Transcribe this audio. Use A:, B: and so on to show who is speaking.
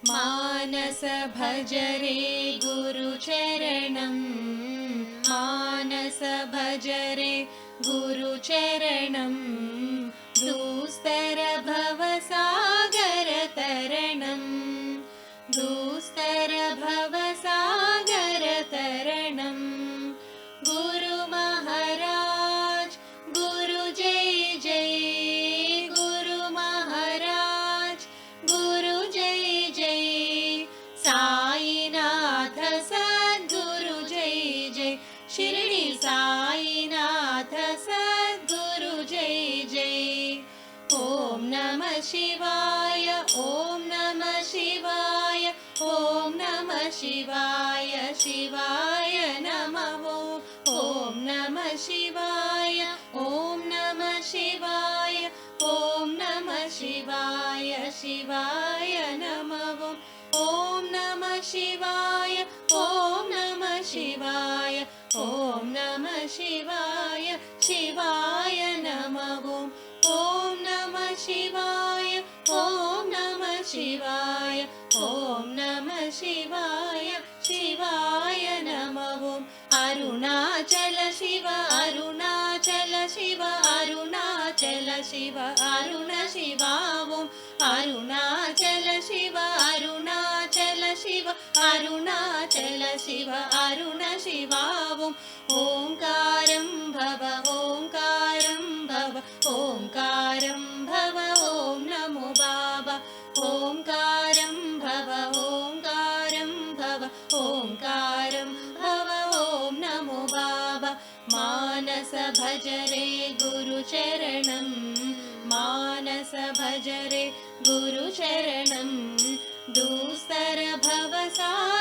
A: मानस भज रे गुरुचरणं मानस भज रे गुरुचरणं दुस्तर भवसागर तरणं दुस्तर भवसागर तरणं गुरु महाराज गुरु जय जय गुरु महाराज गुरु जय जय साईनाथ सद्गुरु जय जय शिरडी साईनाथ सद्गुरु जय जय ओम नमः शिवाय ओम नमः शिवाय ओम नमः शिवाय शिवाय नमः ओम नमः शिवाय ओम नमः शिवाय ओम नमः शिवाय शिवाय नमः ओम नमः शिवाय ओम नमः शिवाय ओम नमः शिवाय शिवाय नमः ओम नमः शिवाय ओम नमः शिवाय ओम नमः शिवाय शिवाय नमः अरुणाचल शिव अरुणाचल शिव अरुणाचल शिव अरुण शिवा ओम अरुणाचल शिव अरुणाचल शिव अरुणाचल शिव अरुण शिवा ओम ओंकारं भव ओंकारं भव ओंकारं भव ओम नमो बाबा ओंकारं भव ओंकारं भव ओंकारं भव ओम नमो बाबा मानस भज रे गुरुचरणं मानस भज रे गुरुचरणं दुस्तर भवसा